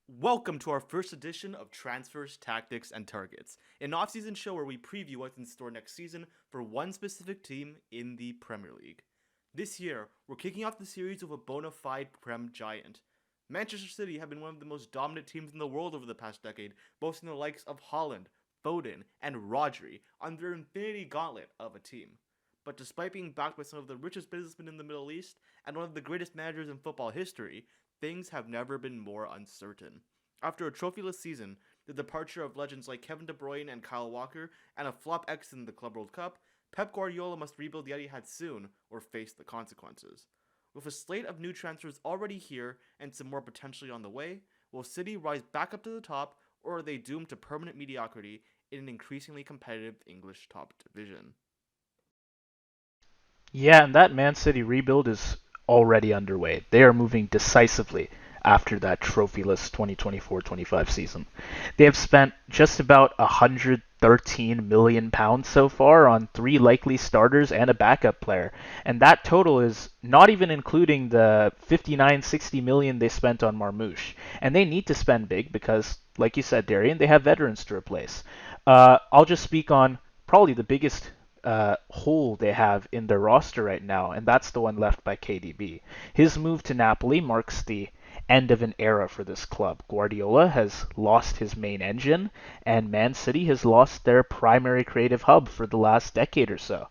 Welcome to our first edition of Transfers, Tactics, and Targets, an off-season show where we preview what's in store next season for one specific team in the Premier League. This year, we're kicking off the series with a bona fide Prem giant. Manchester City have been one of the most dominant teams in the world over the past decade, boasting the likes of Haaland, Foden, and Rodri on their infinity gauntlet of a team. But despite being backed by some of the richest businessmen in the Middle East and one of the greatest managers in football history, things have never been more uncertain. After a trophyless season, the departure of legends like Kevin De Bruyne and Kyle Walker, and a flop exit in the Club World Cup, Pep Guardiola must rebuild the Etihad soon or face the consequences. With a slate of new transfers already here and some more potentially on the way, will City rise back up to the top, or are they doomed to permanent mediocrity in an increasingly competitive English top division? Yeah, and that Man City rebuild is already underway. They are moving decisively after that trophyless 2024-25 season. They have spent just about £113 million so far on three likely starters and a backup player. And that total is not even including the 59-60 million they spent on Marmoush. And they need to spend big because, like you said, Darian, they have veterans to replace. I'll just speak on probably the biggest hole they have in their roster right now, and that's the one left by KDB. His move to Napoli marks the end of an era for this club. Guardiola has lost his main engine, and Man City has lost their primary creative hub for the last decade or so.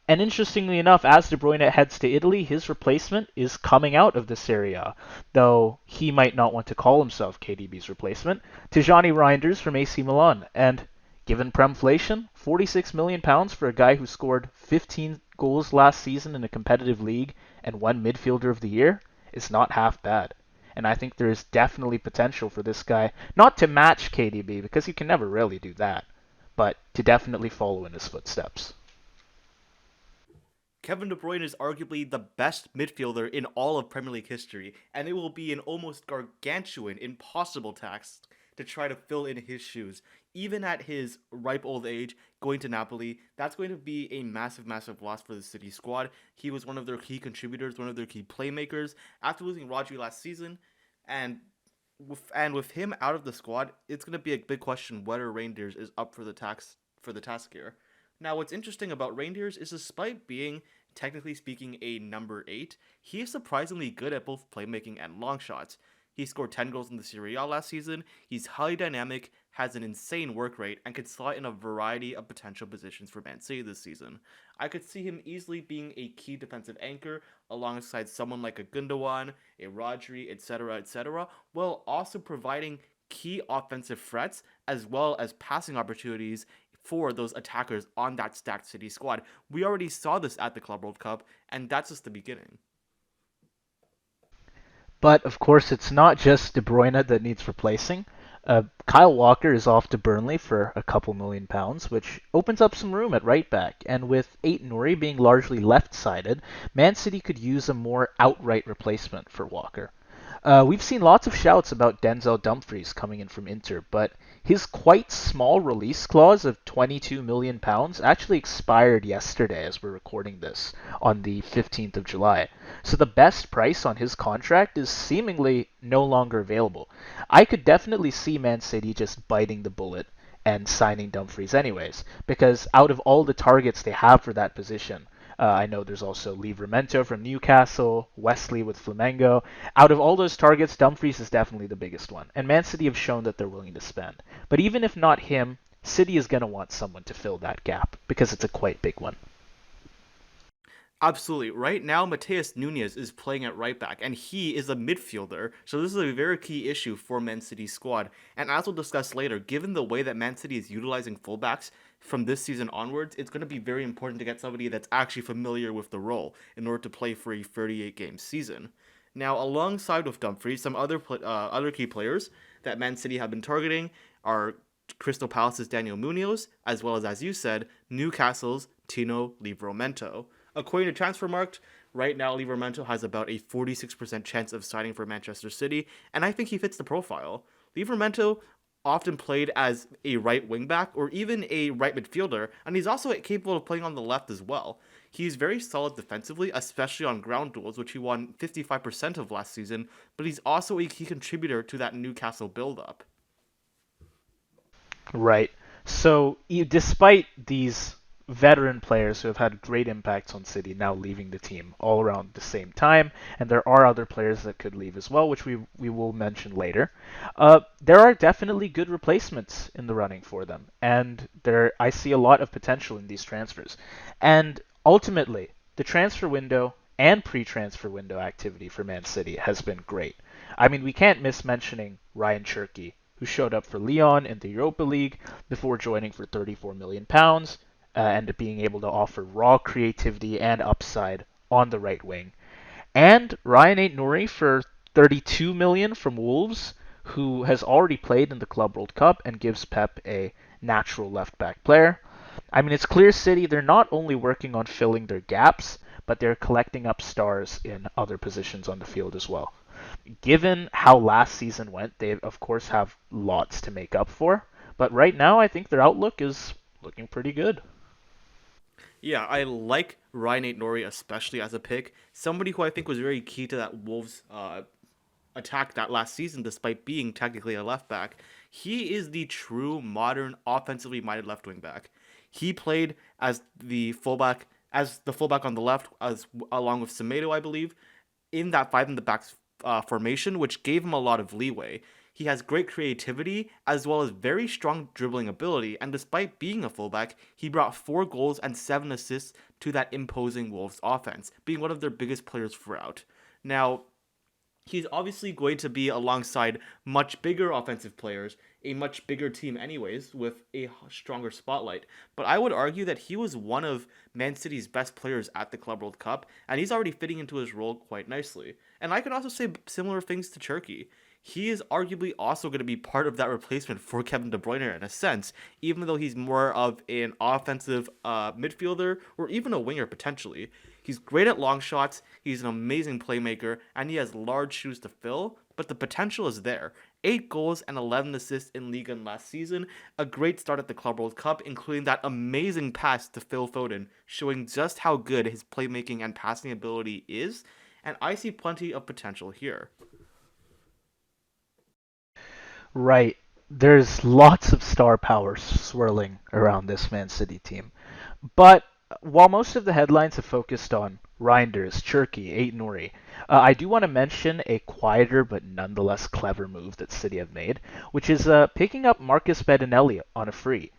And interestingly enough, as De Bruyne heads to Italy, his replacement is coming out of the Serie A, though he might not want to call himself KDB's replacement, Tijani Reijnders from AC Milan. And given Premflation, £46 million for a guy who scored 15 goals last season in a competitive league and won Midfielder of the Year is not half bad. And I think there is definitely potential for this guy not to match KDB, because you can never really do that, but to definitely follow in his footsteps. Kevin De Bruyne is arguably the best midfielder in all of Premier League history, and it will be an almost gargantuan, impossible task to try to fill in his shoes. Even at his ripe old age, going to Napoli, that's going to be a massive, massive loss for the City squad. He was one of their key contributors, one of their key playmakers. After losing Rodri last season, and with him out of the squad, it's going to be a big question whether Reijnders is up for the task here. Now, what's interesting about Reijnders is, despite being technically speaking a number 8, he is surprisingly good at both playmaking and long shots. He scored 10 goals in the Serie A last season. He's highly dynamic, has an insane work rate, and could slot in a variety of potential positions for Man City this season. I could see him easily being a key defensive anchor alongside someone like a Gundogan, a Rodri, etc., while also providing key offensive threats as well as passing opportunities for those attackers on that stacked City squad. We already saw this at the Club World Cup, and that's just the beginning. But of course, it's not just De Bruyne that needs replacing. Kyle Walker is off to Burnley for a couple £1 million, which opens up some room at right back. And with Aït-Nouri being largely left-sided, Man City could use a more outright replacement for Walker. We've seen lots of shouts about Denzel Dumfries coming in from Inter, but his quite small release clause of £22 million actually expired yesterday as we're recording this on the 15th of July. So the best price on his contract is seemingly no longer available. I could definitely see Man City just biting the bullet and signing Dumfries anyways, because out of all the targets they have for that position, I know there's also Livramento from Newcastle, Wesley with Flamengo. Out of all those targets, Dumfries is definitely the biggest one. And Man City have shown that they're willing to spend. But even if not him, City is going to want someone to fill that gap because it's a quite big one. Absolutely. Right now, Mateus Nunes is playing at right back, and he is a midfielder. So this is a very key issue for Man City's squad. And as we'll discuss later, given the way that Man City is utilizing fullbacks from this season onwards, it's going to be very important to get somebody that's actually familiar with the role in order to play for a 38-game season. Now, alongside with Dumfries, some other key players that Man City have been targeting are Crystal Palace's Daniel Munoz, as well as you said, Newcastle's Tino Livramento. According to Transfermarkt, right now Livramento has about a 46% chance of signing for Manchester City, and I think he fits the profile. Livramento often played as a right wing back or even a right midfielder, and he's also capable of playing on the left as well. He's very solid defensively, especially on ground duels, which he won 55% of last season, but he's also a key contributor to that Newcastle build-up. Right. So, despite these veteran players who have had great impacts on City now leaving the team all around the same time, and there are other players that could leave as well, which we will mention later, there are definitely good replacements in the running for them, and I see a lot of potential in these transfers. And ultimately, the transfer window and pre-transfer window activity for Man City has been great. I mean, we can't miss mentioning Ryan Cherki, who showed up for Lyon in the Europa League before joining for £34 million and being able to offer raw creativity and upside on the right wing. And Ryan Aït-Nouri for 32 million from Wolves, who has already played in the Club World Cup and gives Pep a natural left back player. I mean, it's clear City, they're not only working on filling their gaps, but they're collecting up stars in other positions on the field as well. Given how last season went, they of course have lots to make up for, but right now I think their outlook is looking pretty good. Yeah, I like Ryan Nori especially as a pick. Somebody who I think was very key to that Wolves attack that last season, despite being technically a left back. He is the true modern offensively minded left wing back. He played as the fullback on the left, as along with Semedo, I believe, in that five in the back formation, which gave him a lot of leeway. He has great creativity as well as very strong dribbling ability, and despite being a fullback, he brought 4 goals and 7 assists to that imposing Wolves offense, being one of their biggest players throughout. Now, he's obviously going to be alongside much bigger offensive players, a much bigger team, anyways, with a stronger spotlight. But I would argue that he was one of Man City's best players at the Club World Cup, and he's already fitting into his role quite nicely. And I can also say similar things to Cherki. He is arguably also going to be part of that replacement for Kevin De Bruyne in a sense, even though he's more of an offensive midfielder or even a winger potentially. He's great at long shots, he's an amazing playmaker, and he has large shoes to fill, but the potential is there. 8 goals and 11 assists in Liga last season, a great start at the Club World Cup, including that amazing pass to Phil Foden, showing just how good his playmaking and passing ability is, and I see plenty of potential here. Right. There's lots of star power swirling around this Man City team. But while most of the headlines have focused on Reijnders, Cherki, Aït-Nouri, I do want to mention a quieter but nonetheless clever move that City have made, which is picking up Marcus Bettinelli on a free.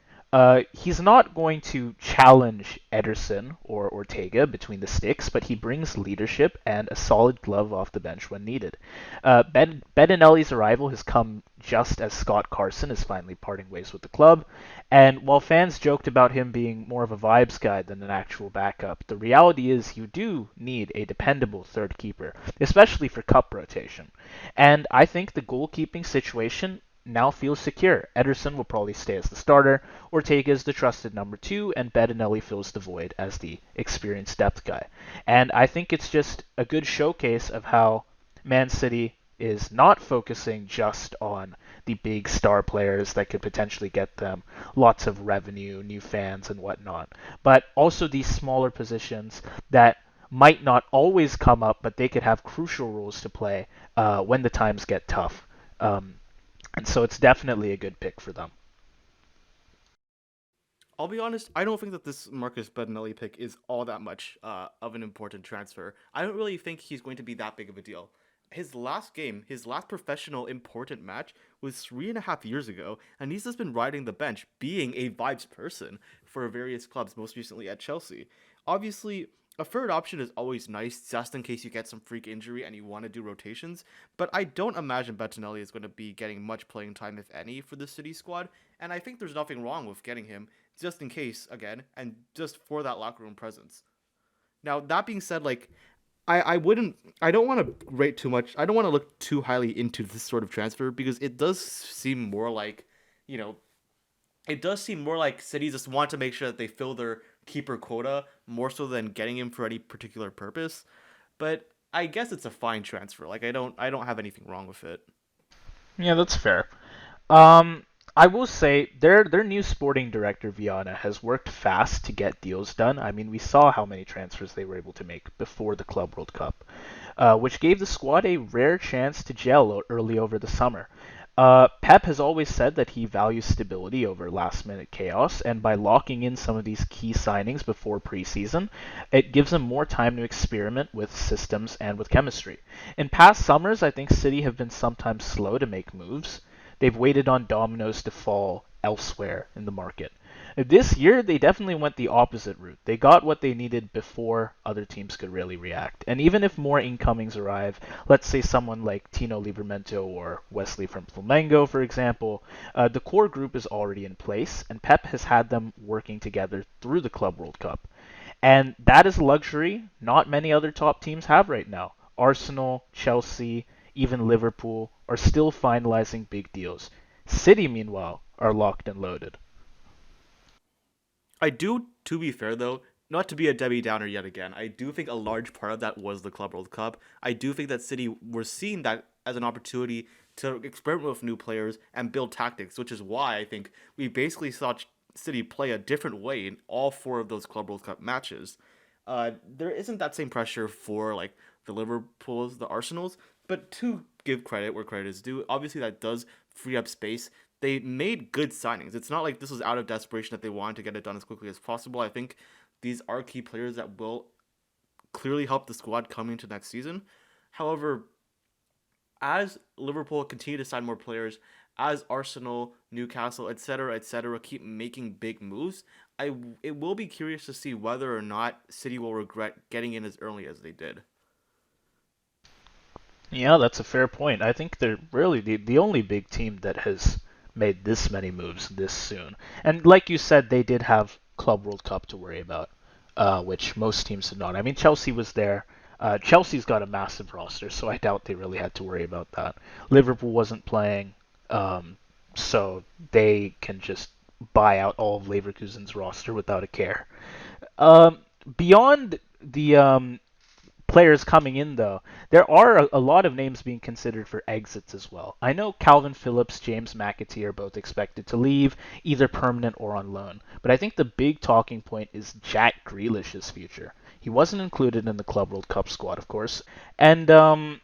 He's not going to challenge Ederson or Ortega between the sticks, but he brings leadership and a solid glove off the bench when needed. Bettinelli's arrival has come just as Scott Carson is finally parting ways with the club, and while fans joked about him being more of a vibes guy than an actual backup, the reality is you do need a dependable third keeper, especially for cup rotation. And I think the goalkeeping situation now feels secure. Ederson will probably stay as the starter, Ortega is the trusted number 2, and Bettinelli fills the void as the experienced depth guy. And I think it's just a good showcase of how Man City is not focusing just on the big star players that could potentially get them lots of revenue, new fans, and whatnot, but also these smaller positions that might not always come up, but they could have crucial roles to play when the times get tough. And so it's definitely a good pick for them. I'll be honest, I don't think that this Marcus Bettinelli pick is all that much of an important transfer. I don't really think he's going to be that big of a deal. His last game, his last professional important match, was 3.5 years ago, and he's just been riding the bench, being a vibes person for various clubs, most recently at Chelsea. Obviously, a third option is always nice, just in case you get some freak injury and you want to do rotations, but I don't imagine Bettinelli is going to be getting much playing time, if any, for the City squad, and I think there's nothing wrong with getting him, just in case, again, and just for that locker room presence. Now, that being said, like, I don't want to rate too much. I don't want to look too highly into this sort of transfer because it does seem more like, you know, it does seem more like City just want to make sure that they fill their keeper quota more so than getting him for any particular purpose. But I guess it's a fine transfer. Like I don't have anything wrong with it. Yeah, that's fair. Um, I will say their new sporting director Viana has worked fast to get deals done. I mean, we saw how many transfers they were able to make before the Club World Cup, which gave the squad a rare chance to gel early over the summer. Pep has always said that he values stability over last-minute chaos, and by locking in some of these key signings before preseason, it gives him more time to experiment with systems and with chemistry. In past summers, I think City have been sometimes slow to make moves. They've waited on dominoes to fall elsewhere in the market. This year, they definitely went the opposite route. They got what they needed before other teams could really react. And even if more incomings arrive, let's say someone like Tino Livramento or Wesley from Flamengo, for example, the core group is already in place, and Pep has had them working together through the Club World Cup. And that is a luxury not many other top teams have right now. Arsenal, Chelsea, even Liverpool are still finalizing big deals. City, meanwhile, are locked and loaded. I do, to be fair though, not to be a Debbie Downer yet again, I do think a large part of that was the Club World Cup. I do think that City were seeing that as an opportunity to experiment with new players and build tactics, which is why I think we basically saw City play a different way in all four of those Club World Cup matches. There isn't that same pressure for like the Liverpools, the Arsenals, but to give credit where credit is due, obviously that does free up space. They made good signings. It's not like this was out of desperation that they wanted to get it done as quickly as possible. I think these are key players that will clearly help the squad coming into next season. However, as Liverpool continue to sign more players, as Arsenal, Newcastle, etc., keep making big moves, it will be curious to see whether or not City will regret getting in as early as they did. Yeah, that's a fair point. I think they're really the only big team that has made this many moves this soon. And like you said, they did have Club World Cup to worry about, which most teams did not. I mean, Chelsea was there. Chelsea's got a massive roster, so I doubt they really had to worry about that. Liverpool wasn't playing, um, so they can just buy out all of Leverkusen's roster without a care. Um, Beyond the players coming in, though, there are a lot of names being considered for exits as well. I know Calvin Phillips, James McAtee are both expected to leave, either permanent or on loan. But I think the big talking point is Jack Grealish's future. He wasn't included in the Club World Cup squad, of course, and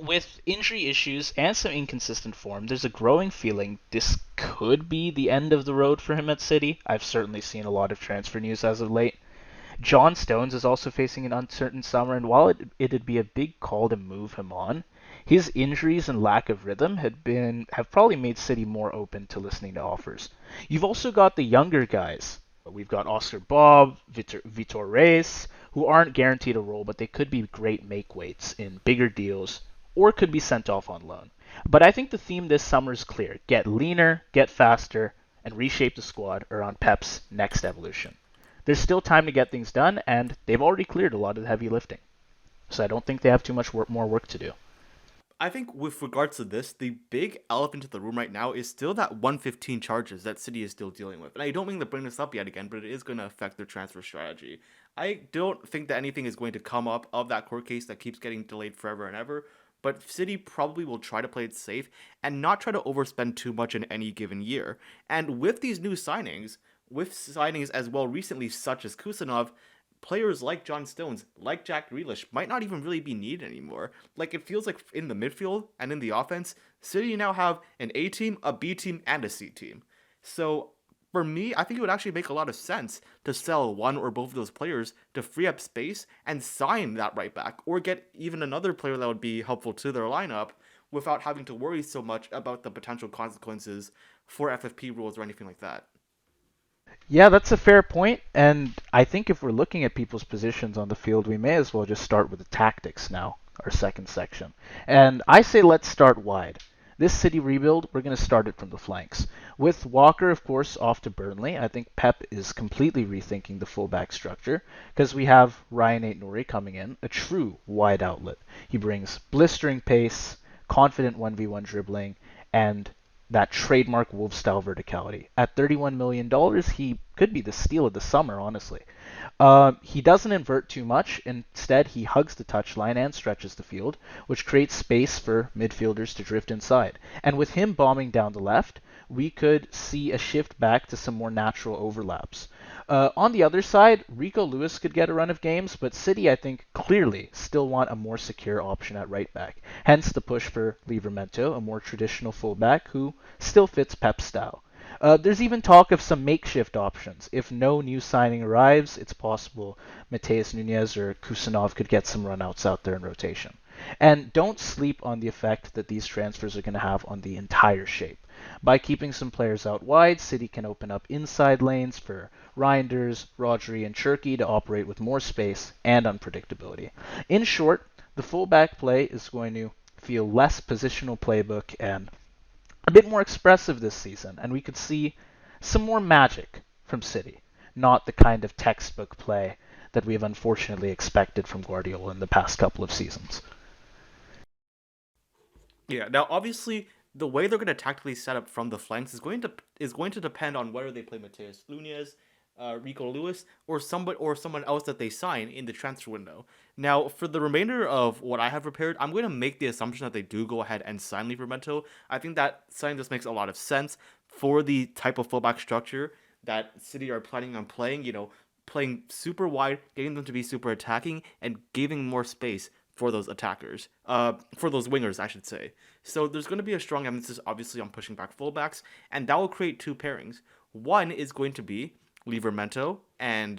with injury issues and some inconsistent form, there's a growing feeling this could be the end of the road for him at City. I've certainly seen a lot of transfer news as of late. John Stones is also facing an uncertain summer, and while it'd be a big call to move him on, his injuries and lack of rhythm have probably made City more open to listening to offers. You've also got the younger guys. We've got Oscar Bob, Vitor Reis, who aren't guaranteed a role, but they could be great make weights in bigger deals or could be sent off on loan. But I think the theme this summer is clear: get leaner, get faster, and reshape the squad around Pep's next evolution. There's still time to get things done, and they've already cleared a lot of the heavy lifting. So I don't think they have too much more work to do. I think with regards to this, the big elephant in the room right now is still that 115 charges that City is still dealing with. And I don't mean to bring this up yet again, but it is going to affect their transfer strategy. I don't think that anything is going to come up of that court case that keeps getting delayed forever and ever. But City probably will try to play it safe and not try to overspend too much in any given year. And with these new signings, with signings as well recently such as Kusanov, players like John Stones, like Jack Grealish, might not even really be needed anymore. Like, it feels like in the midfield and in the offense, City now have an A team, a B team, and a C team. So, for me, I think it would actually make a lot of sense to sell one or both of those players to free up space and sign that right back, or get even another player that would be helpful to their lineup without having to worry so much about the potential consequences for FFP rules or anything like that. Yeah, that's a fair point, and I think if we're looking at people's positions on the field, we may as well just start with the tactics now, our second section. And I say let's start wide. This City rebuild, we're going to start it from the flanks. With Walker, of course, off to Burnley, I think Pep is completely rethinking the fullback structure because we have Ryan Aït-Nouri coming in, a true wide outlet. He brings blistering pace, confident 1v1 dribbling, and that trademark Wolves-style verticality. At $31 million, he could be the steal of the summer, honestly. He doesn't invert too much. Instead, he hugs the touchline and stretches the field, which creates space for midfielders to drift inside. And with him bombing down the left, we could see a shift back to some more natural overlaps. On the other side, Rico Lewis could get a run of games, but City, I think, clearly still want a more secure option at right back. Hence the push for Livramento, a more traditional fullback who still fits Pep's style. There's even talk of some makeshift options. If no new signing arrives, it's possible Mateus Nunes or Kusanov could get some runouts out there in rotation. And don't sleep on the effect that these transfers are going to have on the entire shape. By keeping some players out wide, City can open up inside lanes for Reijnders, Rodri, and Cherki to operate with more space and unpredictability. In short, the fullback play is going to feel less positional playbook and a bit more expressive this season, and we could see some more magic from City, not the kind of textbook play that we have unfortunately expected from Guardiola in the past couple of seasons. Yeah. Now, obviously, the way they're going to tactically set up from the flanks is going to depend on whether they play Mateus Nunes, Rico Lewis, or someone else that they sign in the transfer window. Now, for the remainder of what I have prepared, I'm going to make the assumption that they do go ahead and sign Livramento. I think that signing just makes a lot of sense for the type of fullback structure that City are planning on playing. Playing super wide, getting them to be super attacking, and giving more space for those attackers, for those wingers, I should say. So there's going to be a strong emphasis, obviously, on pushing back fullbacks, and that will create two pairings. One is going to be Livramento and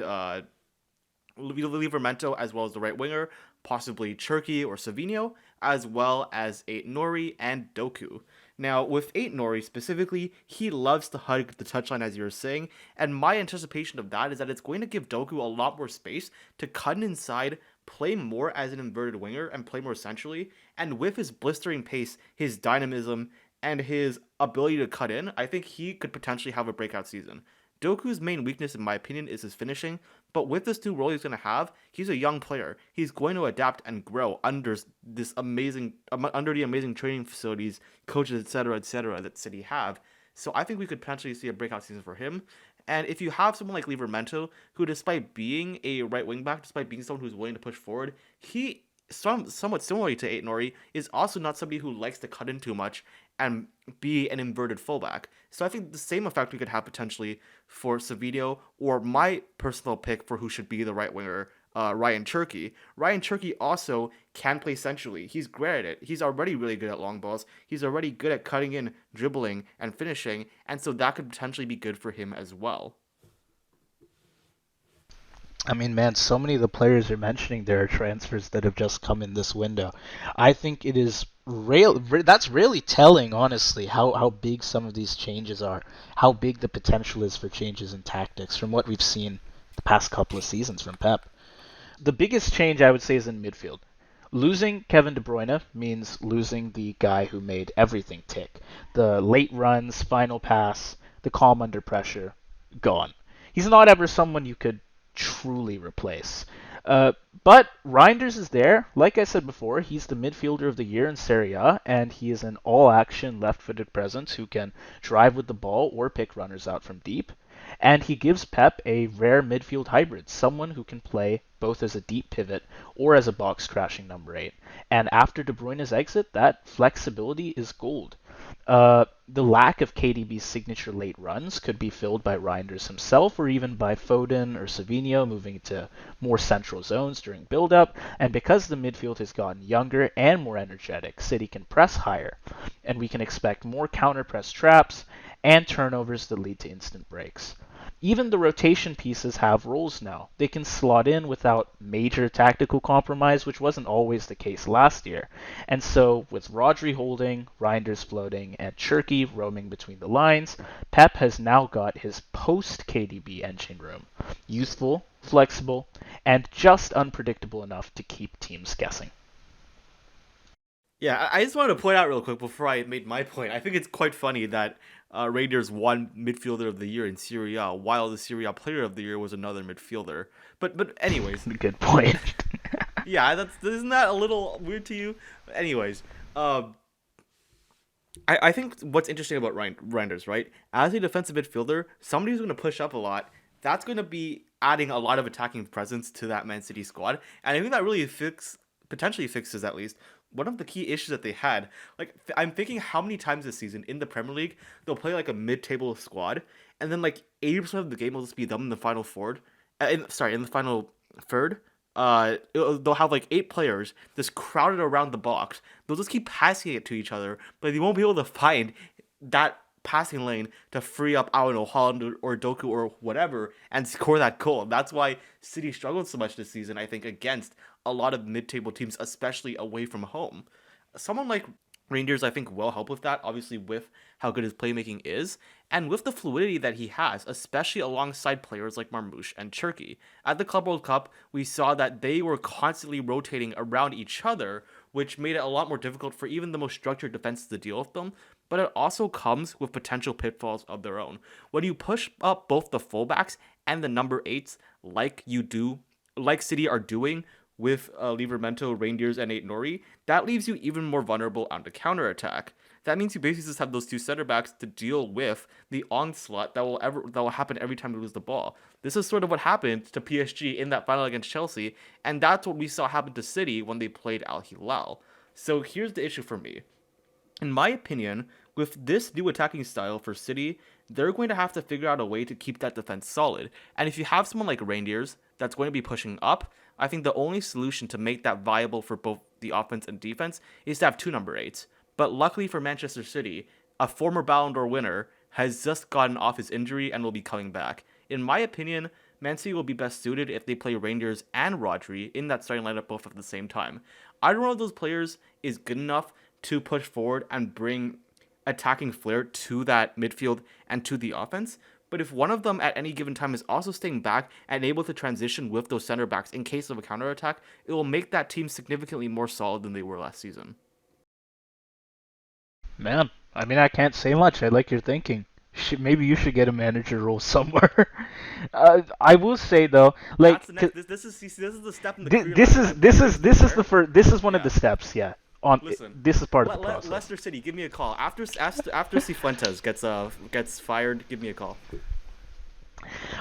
Livramento as well as the right winger, possibly Cherki or Savinho, as well as Aït-Nouri and Doku. Now, with Aït-Nouri specifically, he loves to hug the touchline, as you were saying, and my anticipation of that is that it's going to give Doku a lot more space to cut inside, play more as an inverted winger, and play more centrally, and with his blistering pace, his dynamism, and his ability to cut in, I think he could potentially have a breakout season. Doku's main weakness, in my opinion, is his finishing, but with this new role he's going to have, he's a young player. He's going to adapt and grow under under the amazing training facilities, coaches, etc., that City have. So I think we could potentially see a breakout season for him. And if you have someone like Livramento, who despite being a right wing back, despite being someone who's willing to push forward, he somewhat similarly to Aït-Nouri, is also not somebody who likes to cut in too much and be an inverted fullback. So I think the same effect we could have potentially for Savinho, or my personal pick for who should be the right winger, Ryan Cherki. Ryan Cherki also can play centrally. He's great at it. He's already really good at long balls. He's already good at cutting in, dribbling, and finishing, and so that could potentially be good for him as well. I mean, man, so many of the players you're mentioning there are transfers that have just come in this window. I think it is that's really telling, honestly, how big some of these changes are, how big the potential is for changes in tactics from what we've seen the past couple of seasons from Pep. The biggest change I would say is in midfield. Losing Kevin De Bruyne means losing the guy who made everything tick. The late runs, final pass, the calm under pressure, gone. He's not ever someone you could truly replace. But Reijnders is there. Like I said before, he's the midfielder of the year in Serie A, and he is an all-action left-footed presence who can drive with the ball or pick runners out from deep. And he gives Pep a rare midfield hybrid, someone who can play both as a deep pivot or as a box-crashing number 8. And after De Bruyne's exit, that flexibility is gold. The lack of KDB's signature late runs could be filled by Reijnders himself or even by Foden or Savinho moving to more central zones during build-up, and because the midfield has gotten younger and more energetic, City can press higher, and we can expect more counter-press traps and turnovers that lead to instant breaks. Even the rotation pieces have roles now. They can slot in without major tactical compromise, which wasn't always the case last year. And so, with Rodri holding, Reijnders floating, and Cherki roaming between the lines, Pep has now got his post-KDB engine room. Youthful, flexible, and just unpredictable enough to keep teams guessing. Yeah, I just wanted to point out real quick before I made my point. I think it's quite funny that Reijnders won midfielder of the year in Serie A, while the Serie A player of the year was another midfielder. But anyways, Good point. yeah, isn't that a little weird to you? Anyways, I think what's interesting about Reijnders, right? As a defensive midfielder, somebody who's going to push up a lot, that's going to be adding a lot of attacking presence to that Man City squad. And I think that really potentially fixes at least one of the key issues that they had. Like, I'm thinking how many times this season in the Premier League, they'll play like a mid-table squad, and then like 80% of the game will just be them in the final forward. In the final third, they'll have like 8 players just crowded around the box. They'll just keep passing it to each other, but they won't be able to find that passing lane to free up, I don't know, Haaland or Doku or whatever and score that goal. That's why City struggled so much this season, I think, against a lot of mid-table teams, especially away from home. Someone like Reijnders, I think, will help with that, obviously, with how good his playmaking is, and with the fluidity that he has, especially alongside players like Marmoush and Cherki. At the Club World Cup, we saw that they were constantly rotating around each other, which made it a lot more difficult for even the most structured defenses to deal with them, but it also comes with potential pitfalls of their own. When you push up both the fullbacks and the number 8s, like City are doing with Livramento, Reijnders, and Aït-Nouri, that leaves you even more vulnerable on the counter-attack. That means you basically just have those 2 center backs to deal with the onslaught that will happen every time you lose the ball. This is sort of what happened to PSG in that final against Chelsea, and that's what we saw happen to City when they played Al Hilal. So here's the issue for me. In my opinion, with this new attacking style for City, they're going to have to figure out a way to keep that defense solid. And if you have someone like Reijnders that's going to be pushing up, I think the only solution to make that viable for both the offense and defense is to have 2 number 8s. But luckily for Manchester City, a former Ballon d'Or winner has just gotten off his injury and will be coming back. In my opinion, Man City will be best suited if they play Reijnders and Rodri in that starting lineup both at the same time. Either one of those players is good enough to push forward and bring attacking flair to that midfield and to the offense. But if one of them at any given time is also staying back and able to transition with those center backs in case of a counterattack, it will make that team significantly more solid than they were last season. Man, I mean, I can't say much. I like your thinking. Maybe you should get a manager role somewhere. I will say though, like That's the next. This is the step in the career this ladder is I'm trying to this do is the here. first. This is one of the Yeah. steps. Yeah. On Listen, this is part of the process. Leicester City, give me a call after Cifuentes gets fired. Give me a call.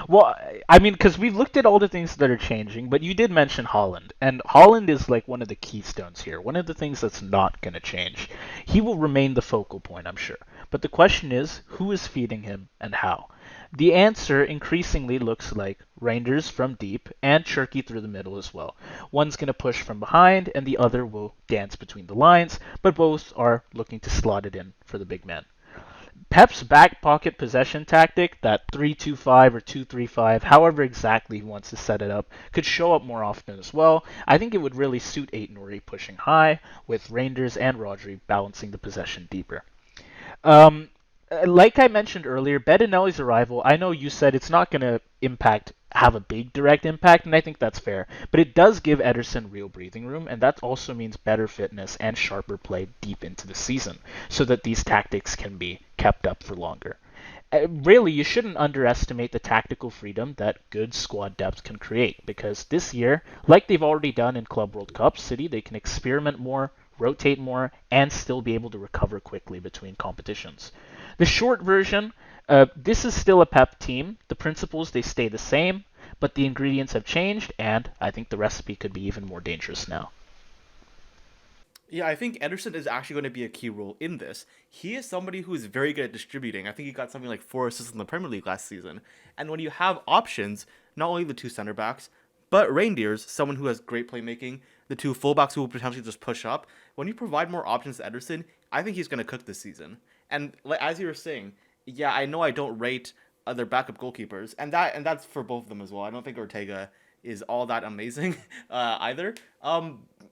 Well, I mean, because we've looked at all the things that are changing, but you did mention Haaland, and Haaland is like one of the keystones here. One of the things that's not going to change. He will remain the focal point, I'm sure. But the question is, who is feeding him and how? The answer increasingly looks like Reijnders from deep and Cherki through the middle as well. One's going to push from behind, and the other will dance between the lines, but both are looking to slot it in for the big man. Pep's back pocket possession tactic, that 3-2-5 or 2-3-5, however exactly he wants to set it up, could show up more often as well. I think it would really suit Aït-Nouri pushing high, with Reijnders and Rodri balancing the possession deeper. Um, like I mentioned earlier, Bettinelli's arrival, I know you said it's not going to have a big direct impact, and I think that's fair. But it does give Ederson real breathing room, and that also means better fitness and sharper play deep into the season, so that these tactics can be kept up for longer. Really, you shouldn't underestimate the tactical freedom that good squad depth can create, because this year, like they've already done in Club World Cup, City, they can experiment more, rotate more, and still be able to recover quickly between competitions. The short version, this is still a Pep team. The principles, they stay the same, but the ingredients have changed, and I think the recipe could be even more dangerous now. Yeah, I think Ederson is actually going to be a key role in this. He is somebody who is very good at distributing. I think he got something like 4 assists in the Premier League last season. And when you have options, not only the 2 center backs, but Reijnders, someone who has great playmaking, the 2 fullbacks who will potentially just push up. When you provide more options to Ederson, I think he's going to cook this season. And as you were saying, yeah, I know I don't rate other backup goalkeepers, and that's for both of them as well. I don't think Ortega is all that amazing either.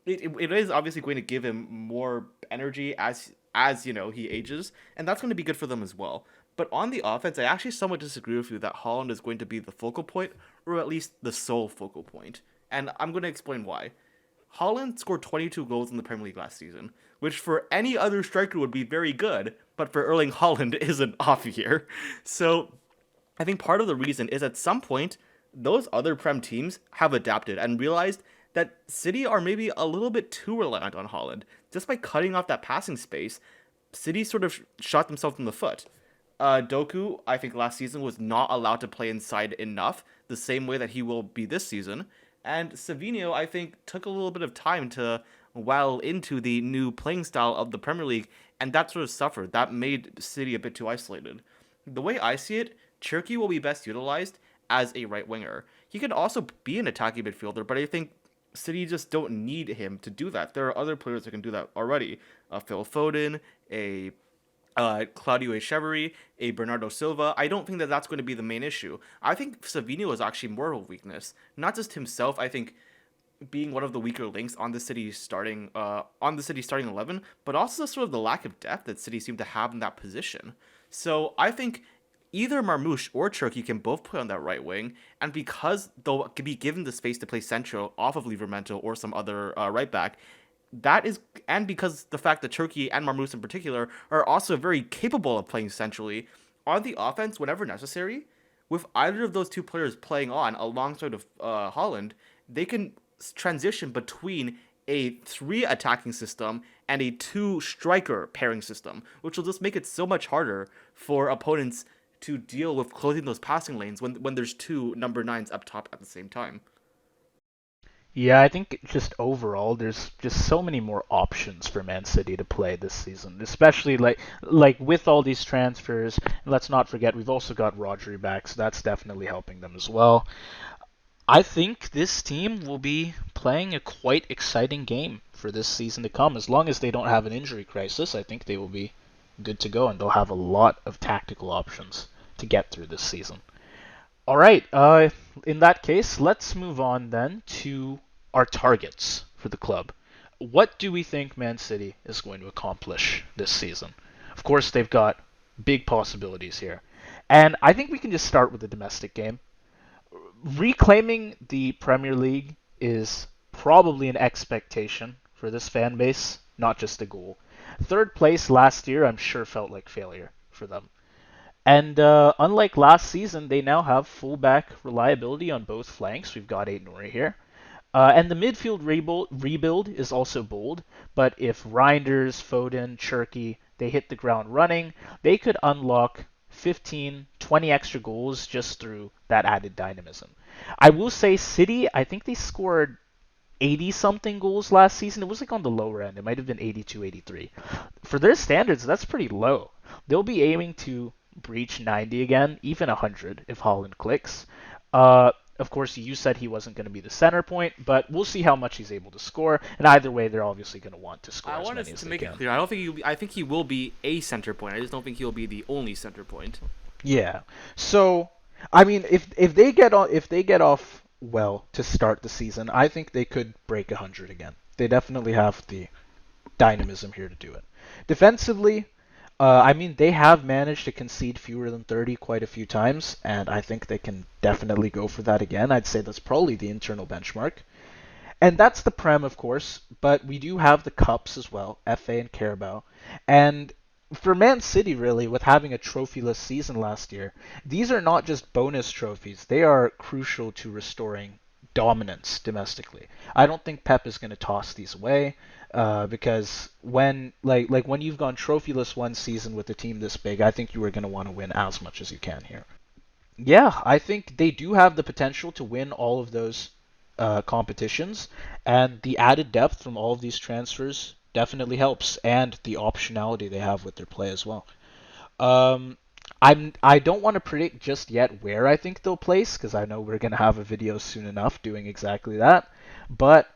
It is obviously going to give him more energy as he ages, and that's going to be good for them as well. But on the offense, I actually somewhat disagree with you that Haaland is going to be the focal point, or at least the sole focal point. And I'm going to explain why. Haaland scored 22 goals in the Premier League last season, which for any other striker would be very good, but for Erling Haaland is an off year. So I think part of the reason is at some point, those other Prem teams have adapted and realized that City are maybe a little bit too reliant on Haaland. Just by cutting off that passing space, City sort of shot themselves in the foot. Doku, I think last season was not allowed to play inside enough, the same way that he will be this season. And Savinho, I think, took a little bit of time to well into the new playing style of the Premier League, and that sort of suffered. That made City a bit too isolated. The way I see it, Cherki will be best utilized as a right winger. He could also be an attacking midfielder, but I think City just don't need him to do that. There are other players that can do that already. Phil Foden, a Claudio Echeverri, a Bernardo Silva. I don't think that that's going to be the main issue. I think Savinho is actually more of a weakness. Not just himself. I think being one of the weaker links on the City starting 11, but also sort of the lack of depth that City seem to have in that position. So I think either Marmoush or Cherki can both play on that right wing, and because they'll be given the space to play central off of Livramento or some other right back, and because the fact that Cherki and Marmoush in particular are also very capable of playing centrally on the offense whenever necessary, with either of those two players playing on alongside of Haaland, they can transition between a 3 attacking system and a 2 striker pairing system, which will just make it so much harder for opponents to deal with closing those passing lanes when there's 2 number 9s up top at the same time. Yeah, I think just overall, there's just so many more options for Man City to play this season, especially like with all these transfers. Let's not forget we've also got Rodri back, so that's definitely helping them as well. I think this team will be playing a quite exciting game for this season to come. As long as they don't have an injury crisis, I think they will be good to go, and they'll have a lot of tactical options to get through this season. All right. In that case, let's move on then to our targets for the club. What do we think Man City is going to accomplish this season? Of course, they've got big possibilities here. And I think we can just start with the domestic game. Reclaiming the Premier League is probably an expectation for this fan base, not just a goal. Third place last year, I'm sure, felt like failure for them. And unlike last season, they now have fullback reliability on both flanks. We've got Aït-Nouri here. And the midfield rebuild is also bold, but if Reijnders, Foden, Cherki, they hit the ground running, they could unlock 15, 20 extra goals just through that added dynamism. I will say City, I think they scored 80 something goals last season. It was like on the lower end. It might have been 82, 83. For their standards, that's pretty low. They'll be aiming to breach 90 again, even 100 if Haaland clicks. Of course, you said he wasn't going to be the center point, but we'll see how much he's able to score. And either way, they're obviously going to want to score I as want many us as to they make it can. clear. I don't think I think he will be a center point. I just don't think he'll be the only center point. Yeah. So, I mean, if they get off well to start the season, I think they could break 100 again. They definitely have the dynamism here to do it. Defensively, I mean, they have managed to concede fewer than 30 quite a few times, and I think they can definitely go for that again. I'd say that's probably the internal benchmark. And that's the Prem, of course, but we do have the Cups as well, FA and Carabao. And for Man City, really, with having a trophyless season last year, these are not just bonus trophies. They are crucial to restoring dominance domestically. I don't think Pep is going to toss these away because when when you've gone trophyless one season with a team this big, I think you are going to want to win as much as you can here. Yeah, I think they do have the potential to win all of those competitions, and the added depth from all of these transfers definitely helps, and the optionality they have with their play as well. Um, I don't want to predict just yet where I think they'll place because I know we're gonna have a video soon enough doing exactly that, but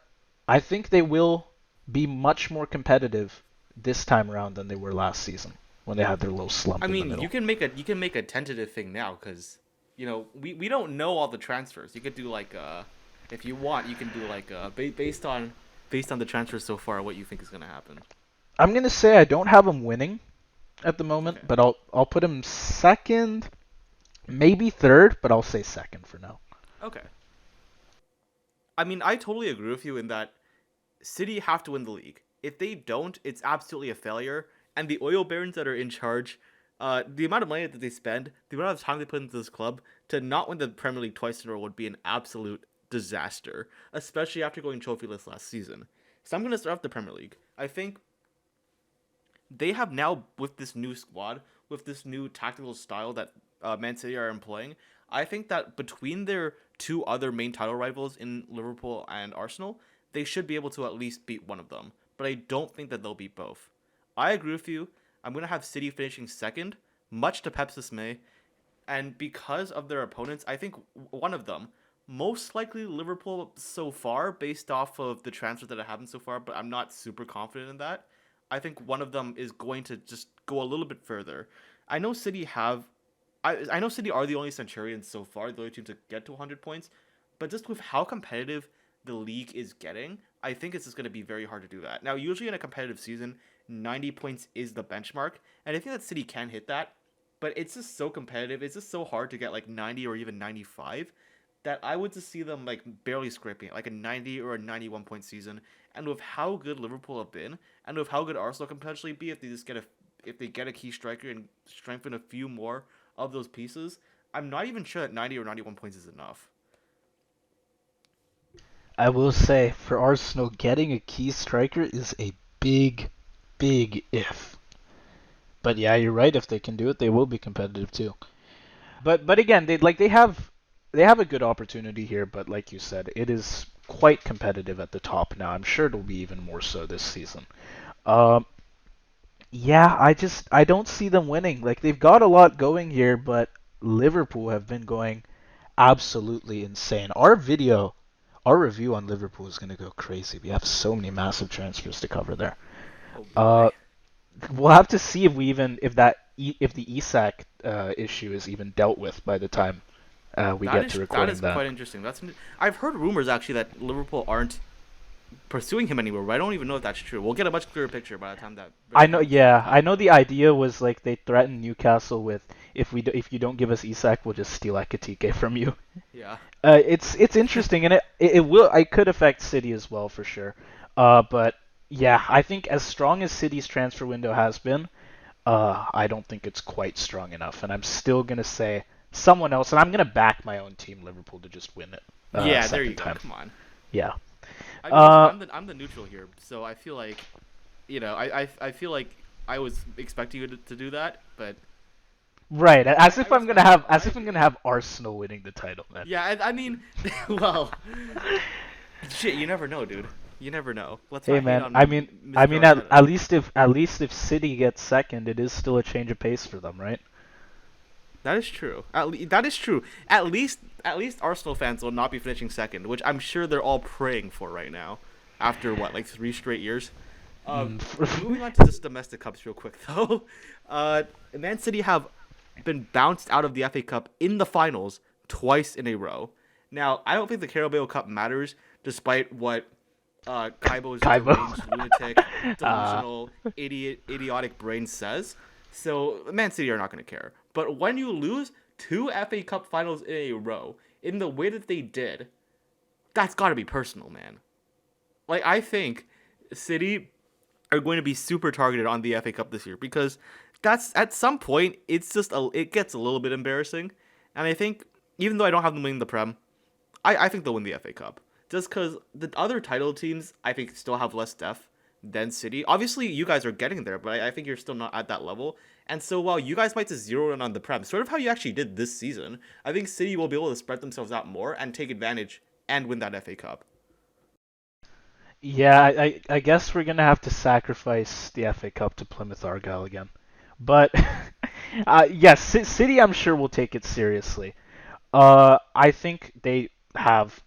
I think they will be much more competitive this time around than they were last season when they had their little I slump in the mean, middle. you can make a tentative thing now because we don't know all the transfers. You could do like if you want, you can do like based on the transfers so far, what you think is gonna happen. I'm gonna say I don't have them winning at the Okay. moment, but I'll put him second, maybe third, but I'll say second for now. Okay. I mean, I totally agree with you in that City have to win the league. If they don't, it's absolutely a failure. And the oil barons that are in charge, the amount of money that they spend, the amount of time they put into this club to not win the Premier League twice in a row would be an absolute disaster, especially after going trophyless last season. So I'm going to start off the Premier League. I think they have now, with this new squad, with this new tactical style that Man City are employing, I think that between their two other main title rivals in Liverpool and Arsenal, they should be able to at least beat one of them. But I don't think that they'll beat both. I agree with you. I'm going to have City finishing second, much to Pep's dismay. And because of their opponents, I think one of them, most likely Liverpool so far, based off of the transfers that have happened so far, but I'm not super confident in that. I think one of them is going to just go a little bit further. I know City have, I know City are the only Centurions so far, the only team to get to 100 points, but just with how competitive the league is getting, I think it's just going to be very hard to do that. Now, usually in a competitive season, 90 points is the benchmark, and I think that City can hit that, but it's just so competitive. It's just so hard to get like 90 or even 95 that I would just see them like barely scraping it, like a 90 or a 91 point season. And with how good Liverpool have been, and with how good Arsenal can potentially be if they just get a key striker and strengthen a few more of those pieces, I'm not even sure that 90 or 91 points is enough. I will say, for Arsenal, getting a key striker is a big, big if. But yeah, you're right. If they can do it, they will be competitive too. But again, they have a good opportunity here. But like you said, it is quite competitive at the top now. I'm sure it'll be even more so this season. Um, yeah, I don't see them winning. Like they've got a lot going here, but Liverpool have been going absolutely insane. Our review on Liverpool is gonna go crazy. We have so many massive transfers to cover there. Oh Uh, boy. we'll have to see if the Isak issue is even dealt with by the time we That get to is that recording is that. quite interesting. I've heard rumors actually that Liverpool aren't pursuing him anymore, but I don't even know if that's true. We'll get a much clearer picture by the time I know, yeah, I comes know the out. idea was like they threatened Newcastle with if you don't give us Isak, we'll just steal Ekatike from you. Yeah. It's interesting, and it could affect City as well for sure. But yeah, I think as strong as City's transfer window has been, I don't think it's quite strong enough, and I'm still gonna say someone else, and I'm gonna back my own team, Liverpool, to just win it Yeah, there you second go. time. Come on. Yeah. I mean, listen, Uh, I'm the neutral here, so I feel like, I feel like I was expecting you to do that, but right. As I if I'm gonna respect it. have I as if I'm agree. gonna have Arsenal winning the title, man. Yeah, I mean, well, shit, you never know, dude. You never know. Let's Hey not hate man, I on mean, I Mr. mean, Arteta. at least if City gets second, it is still a change of pace for them, right? That is true. That is true. At least Arsenal fans will not be finishing second, which I'm sure they're all praying for right now. After what, like 3 straight years. Uh, Mm. moving on to just domestic cups real quick though. Man City have been bounced out of the FA Cup in the finals twice in a row. Now, I don't think the Carabao Cup matters, despite what Kaibo's Kaibo. deranged, lunatic, uh, delusional, idiotic brain says. So, Man City are not going to care. But when you lose two FA Cup finals in a row, in the way that they did, that's got to be personal, man. Like, I think City are going to be super targeted on the FA Cup this year because that's at some point it gets a little bit embarrassing, and I think even though I don't have them winning the Prem, I think they'll win the FA Cup just because the other title teams I think still have less depth than City. Obviously, you guys are getting there, but I think you're still not at that level. And so while you guys might just zero in on the Prem, sort of how you actually did this season, I think City will be able to spread themselves out more and take advantage and win that FA Cup. yeah, I guess we're gonna have to sacrifice the FA Cup to Plymouth Argyle again. But yes, City I'm sure will take it seriously. I think they have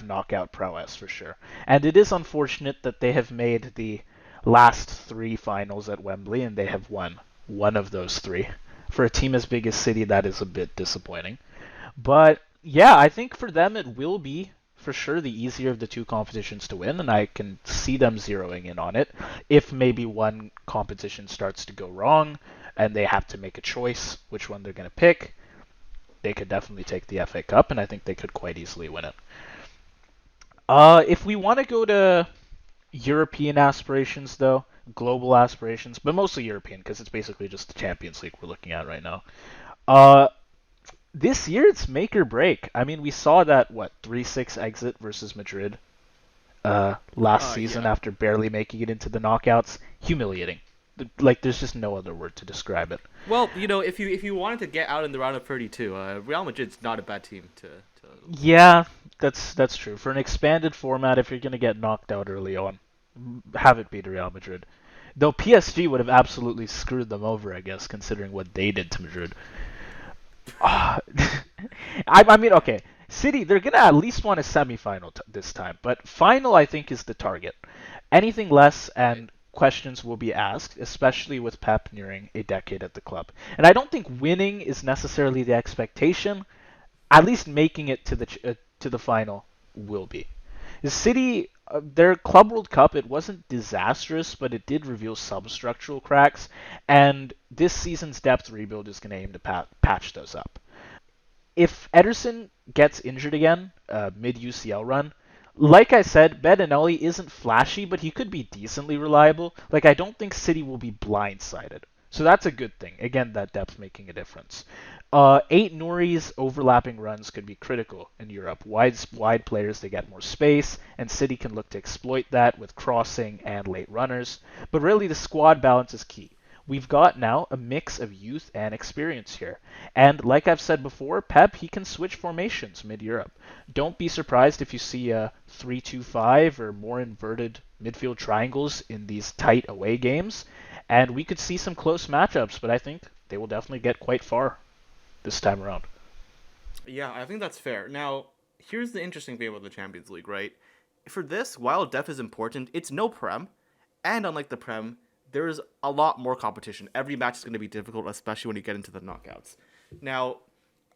knockout prowess for sure, and it is unfortunate that they have made the last three finals at Wembley and they have won one of those three. For a team as big as City, that is a bit disappointing. But yeah, I think for them it will be for sure the easier of the two competitions to win, and I can see them zeroing in on it. If maybe one competition starts to go wrong and they have to make a choice which one they're going to pick, they could definitely take the FA Cup, and I think they could quite easily win it. If we want to go to European aspirations, though, global aspirations, but mostly European, because it's basically just the Champions League we're looking at right now. Uh, this year it's make or break. I mean, we saw that 3-6 exit versus Madrid last season Yeah. after barely making it into the knockouts. Humiliating. Like, there's just no other word to describe it. Well, if you wanted to get out in the round of 32, Real Madrid's not a bad team to Yeah, that's true. For an expanded format, if you're gonna get knocked out early on, have it be to Real Madrid. Though PSG would have absolutely screwed them over, I guess, considering what they did to Madrid. Ah, I mean, okay, City, they're gonna at least want a semifinal this time, but final, I think, is the target. Anything less, right. and questions will be asked, especially with Pep nearing a decade at the club. And I don't think winning is necessarily the expectation. At least making it to the final will be. The City, their Club World Cup, it wasn't disastrous, but it did reveal some structural cracks, and this season's depth rebuild is going to aim to patch those up. If Ederson gets injured again, mid UCL run, like I said, Bedinelli isn't flashy, but he could be decently reliable. Like, I don't think City will be blindsided. So that's a good thing. Again, that depth making a difference. Aït-Nouri's overlapping runs could be critical in Europe. Wide players, they get more space, and City can look to exploit that with crossing and late runners. But really, the squad balance is key. We've got now a mix of youth and experience here. And like I've said before, Pep, he can switch formations mid-Europe. Don't be surprised if you see a 3-2-5 or more inverted midfield triangles in these tight away games. And we could see some close matchups, but I think they will definitely get quite far this time around. Yeah, I think that's fair. Now, here's the interesting thing about the Champions League, right? For this, while depth is important, it's no Prem, and unlike the Prem, there's a lot more competition. Every match is going to be difficult, especially when you get into the knockouts. Now,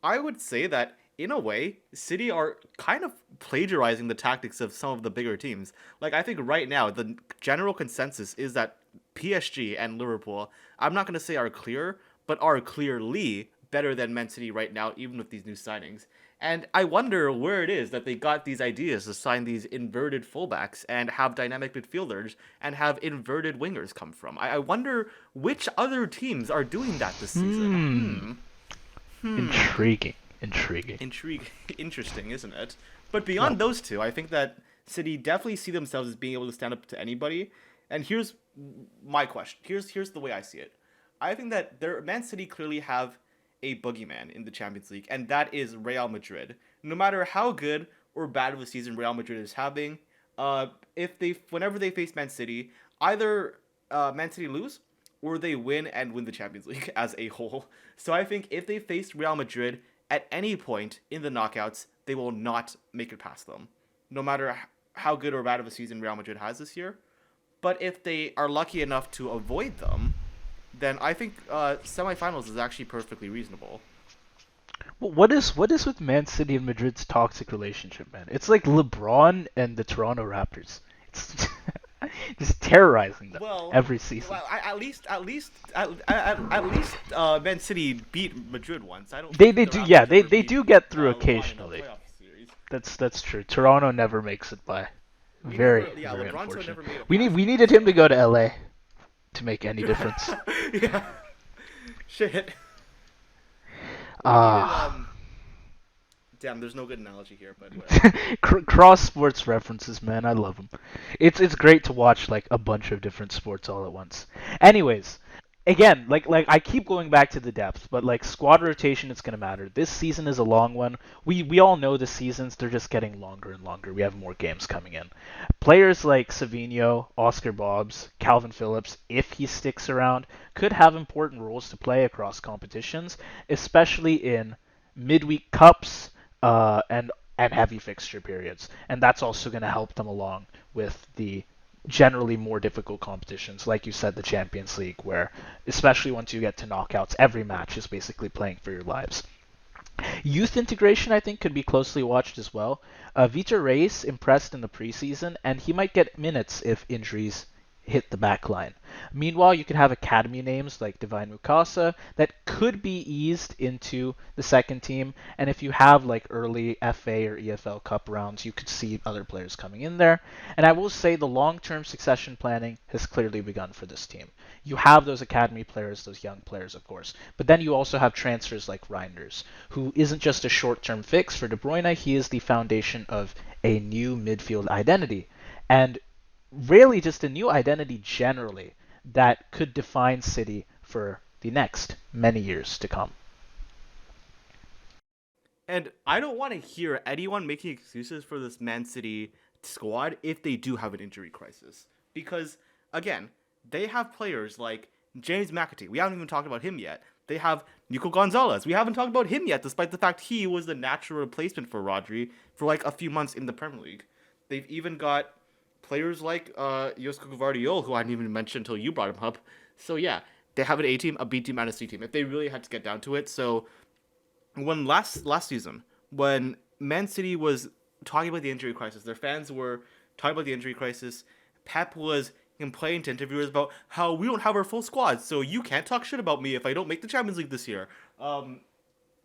I would say that in a way, City are kind of plagiarizing the tactics of some of the bigger teams. Like I think right now, the general consensus is that PSG and Liverpool, I'm not going to say are clear, but are clearly better than Man City right now, even with these new signings. And I wonder where it is that they got these ideas to sign these inverted fullbacks and have dynamic midfielders and have inverted wingers come from. I wonder which other teams are doing that this season. Hmm. Intriguing. Intriguing. Interesting, isn't it? But Yeah. beyond those two, I think that City definitely see themselves as being able to stand up to anybody. And here's my question. Here's the way I see it. I think that Man City clearly have a boogeyman in the Champions League, and that is Real Madrid. No matter how good or bad of a season Real Madrid is having, whenever they face Man City, either Man City lose or they win the Champions League as a whole. So I think if they face Real Madrid at any point in the knockouts, they will not make it past them, no matter how good or bad of a season Real Madrid has this year. But if they are lucky enough to avoid them, then I think semifinals is actually perfectly reasonable. Well, what is with Man City and Madrid's toxic relationship, man? It's like LeBron and the Toronto Raptors. It's just terrorizing them Well, every season. Man City beat Madrid once. I don't They think they the do, yeah, Raptors they ever they beat do get through LeBron in a occasionally. playoff series. That's true. Toronto never makes it by. We never, Very yeah, very LeBron unfortunate. never made it We need past we them. needed him to So go to LA to make any difference. yeah, shit. We needed Ah. Damn, there's no good analogy here, but whatever. Cross sports references, man, I love them. It's great to watch like a bunch of different sports all at once. Anyways, again, like I keep going back to the depth, but like squad rotation is gonna matter. This season is a long one. We all know the seasons, they're just getting longer and longer. We have more games coming in. Players like Savinho, Oscar Bobbs, Calvin Phillips, if he sticks around, could have important roles to play across competitions, especially in midweek cups and heavy fixture periods, and that's also going to help them along with the generally more difficult competitions, like you said, the Champions League, where especially once you get to knockouts, every match is basically playing for your lives. Youth integration, I think, could be closely watched as well. Vitor Reis impressed in the preseason, and he might get minutes if injuries hit the back line. Meanwhile, you could have academy names like Divine Mukasa that could be eased into the second team, and if you have like early FA or EFL Cup rounds, you could see other players coming in there. And I will say the long-term succession planning has clearly begun for this team. You have those academy players, those young players, of course, but then you also have transfers like Reijnders, who isn't just a short-term fix for De Bruyne, he is the foundation of a new midfield identity. And really just a new identity generally that could define City for the next many years to come. And I don't want to hear anyone making excuses for this Man City squad if they do have an injury crisis. Because, again, they have players like James McAtee. We haven't even talked about him yet. They have Nico Gonzalez. We haven't talked about him yet, despite the fact he was the natural replacement for Rodri for like a few months in the Premier League. They've even got players like Josko Gvardiol, who I didn't even mention until you brought him up. So yeah, they have an A team, a B team, and a C team if they really had to get down to it. So when last season, when Man City was talking about the injury crisis, their fans were talking about the injury crisis. Pep was complaining to interviewers about how we don't have our full squad, so you can't talk shit about me if I don't make the Champions League this year.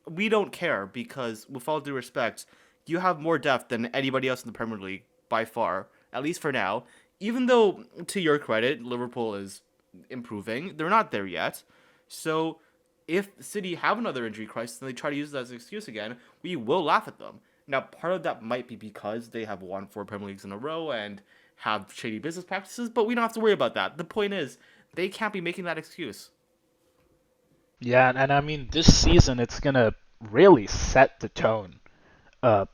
We don't care because, with all due respect, you have more depth than anybody else in the Premier League by far, at least for now. Even though, to your credit, Liverpool is improving, they're not there yet. So if City have another injury crisis and they try to use that as an excuse again, we will laugh at them. Now, part of that might be because they have won 4 Premier Leagues in a row and have shady business practices, but we don't have to worry about that. The point is, they can't be making that excuse. Yeah, and I mean, this season it's going to really set the tone.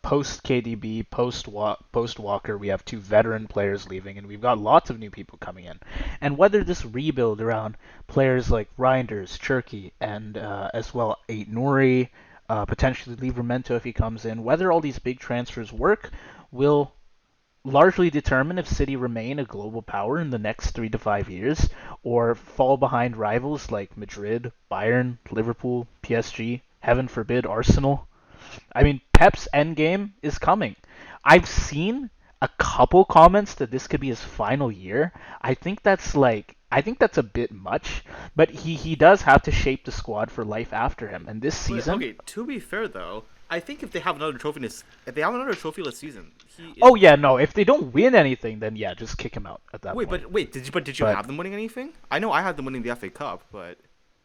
Post KDB, post Walker, we have 2 veteran players leaving, and we've got lots of new people coming in. And whether this rebuild around players like Reijnders, Cherki, and as well Aït-Nouri, potentially Livramento if he comes in, whether all these big transfers work will largely determine if City remain a global power in the next 3 to 5 years or fall behind rivals like Madrid, Bayern, Liverpool, PSG, heaven forbid Arsenal. I mean, Pep's endgame is coming. I've seen a couple comments that this could be his final year. I think that's a bit much, but he does have to shape the squad for life after him. And this But season, okay, to be fair though, I think if they have another trophyless season, he is. oh yeah, no, if they don't win anything, then yeah, just kick him out at that Wait, point. did you But have them winning anything? I know I had them winning the FA Cup, but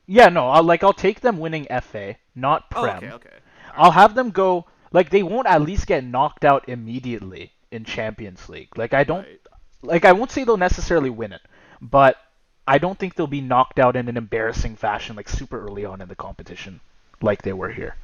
yeah, no, I'll take them winning FA, not oh, okay, Prem. okay, all I'll right, have them go like they won't at least get knocked out immediately in Champions League. right. I won't say they'll necessarily win it, but I don't think they'll be knocked out in an embarrassing fashion like super early on in the competition like they were here.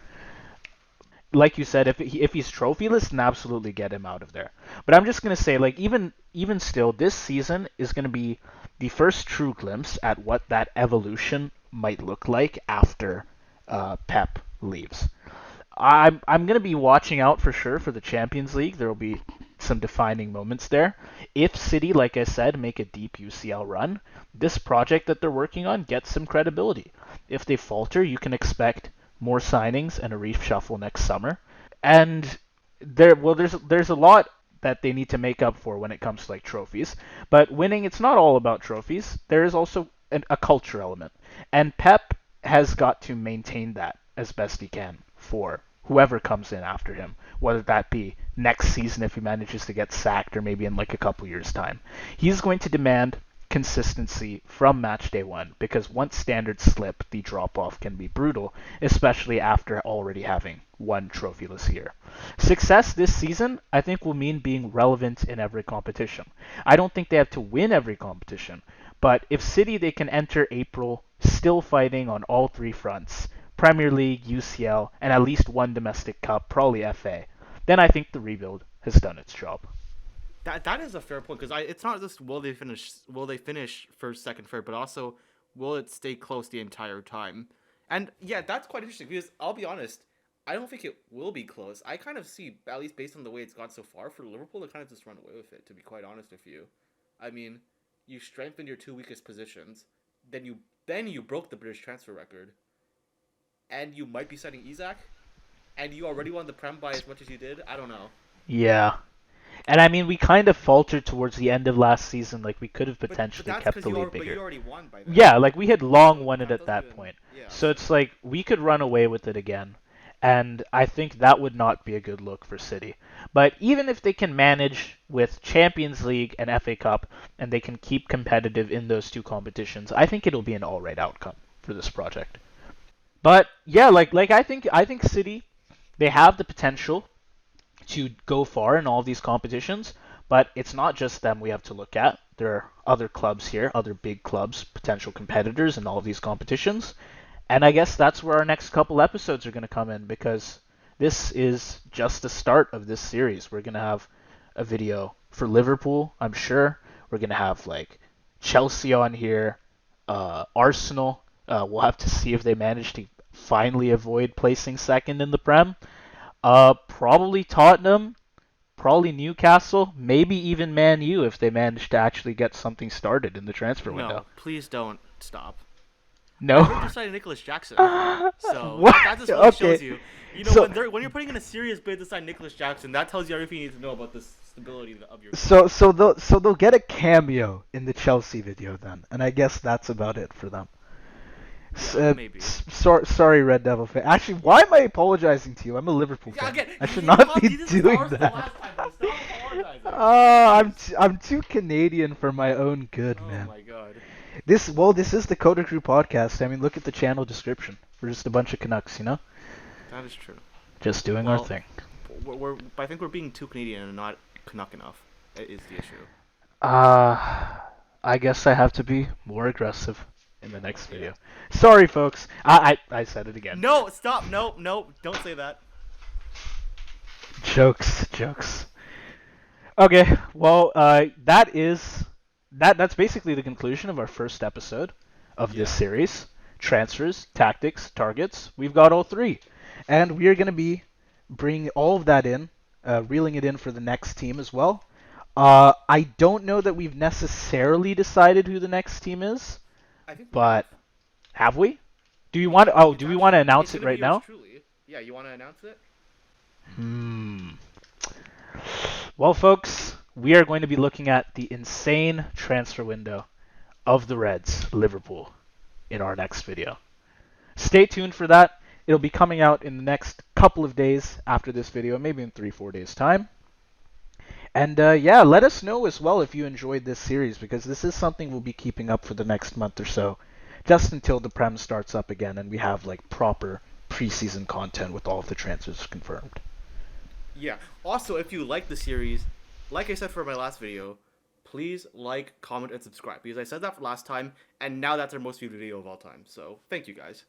Like you said, if he's trophyless, then absolutely get him out of there. But I'm just gonna say, like even still, this season is gonna be the first true glimpse at what that evolution might look like after Pep leaves. I'm gonna be watching out for sure for the Champions League. There will be some defining moments there. If City, like I said, make a deep UCL run, this project that they're working on gets some credibility. If they falter, you can expect more signings and a reshuffle next summer. And there's a lot that they need to make up for when it comes to like trophies. But winning, it's not all about trophies. There is also a culture element, and Pep has got to maintain that as best he can for whoever comes in after him, whether that be next season if he manages to get sacked or maybe in like a couple years' time. He's going to demand consistency from match day 1 because once standards slip, the drop off can be brutal, especially after already having one trophyless year. Success this season, I think, will mean being relevant in every competition. I don't think they have to win every competition, but if City they can enter April still fighting on all 3 fronts, Premier League, UCL, and at least one domestic cup, probably FA, then I think the rebuild has done its job. That is a fair point because it's not just will they finish first, second, third, but also will it stay close the entire time? And yeah, that's quite interesting because I'll be honest, I don't think it will be close. I kind of see, at least based on the way it's gone so far, for Liverpool to kind of just run away with it. To be quite honest with you, I mean, you strengthened your 2 weakest positions, then you broke the British transfer record, and you might be signing Isak, and you already won the Prem by as much as you did. I don't know. Yeah. And I mean, we kind of faltered towards the end of last season. Like, we could have But potentially that's kept because the lead you bigger. already won by then. Yeah, like, we had long So won it that at doesn't that even point. yeah. So So it's like, we could run away with it again. And I think that would not be a good look for City. But even if they can manage with Champions League and FA Cup, and they can keep competitive in those 2 competitions, I think it'll be an alright outcome for this project. But yeah, I think City they have the potential to go far in all of these competitions, But it's not just them we have to look at. There are other clubs here, other big clubs, potential competitors in all of these competitions. And I guess that's where our next couple episodes are going to come in, because this is just the start of this series. We're going to have a video for Liverpool, I'm sure. We're going to have like Chelsea on here, Arsenal. We'll have to see if they manage to finally avoid placing second in the Prem. Probably Tottenham, probably Newcastle, maybe even Man U if they manage to actually get something started in the transfer window. No, please don't stop. No. I heard they're signing Nicholas Jackson, so What? that just really Okay. shows you. You know, So- when you're putting in a serious bid to sign Nicholas Jackson, that tells you everything you need to know about the stability of your. So they'll get a cameo in the Chelsea video then, and I guess that's about it for them. Yeah, maybe. Sorry, Red Devil fan. Actually, why am I apologizing to you? I'm a Liverpool Yeah, fan. again, I should you not be did this doing ours the that. last time, but stop apologizing. I'm too Canadian for my own good, Oh man. my god. This is the CoDaKrew podcast. I mean, look at the channel description. We're just a bunch of Canucks, you know? That is true. Just doing our Well, thing. I think we're being too Canadian and not Canuck enough. Is the issue. I guess I have to be more aggressive in the next video. Sorry, folks. I said it again. No, stop. No, don't say that. Jokes. Okay, well, that's basically the conclusion of our first episode of this series. Transfers, tactics, targets. We've got all three, and we are going to be bringing all of that in, reeling it in for the next team as well. I don't know that we've necessarily decided who the next team is, I think. but have we? Do we want to announce it right now? Truly. Yeah, you want to announce it? Well, folks, we are going to be looking at the insane transfer window of the Reds, Liverpool, in our next video. Stay tuned for that. It'll be coming out in the next couple of days after this video, maybe in 3-4 days' time. And let us know as well if you enjoyed this series, because this is something we'll be keeping up for the next month or so, just until the Prem starts up again and we have like proper preseason content with all of the transfers confirmed. Yeah. Also, if you like the series, like I said for my last video, please like, comment, and subscribe. Because I said that last time, and now that's our most viewed video of all time. So, thank you guys.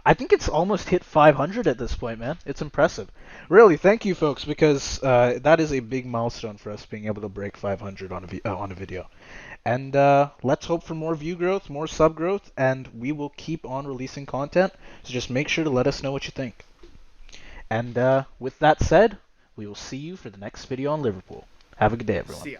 I think it's almost hit 500 at this point, man. It's impressive. Really, thank you, folks, because that is a big milestone for us being able to break 500 on a video. And let's hope for more view growth, more sub growth, and we will keep on releasing content. So just make sure to let us know what you think. And with that said, we will see you for the next video on Liverpool. Have a good day, everyone. See ya.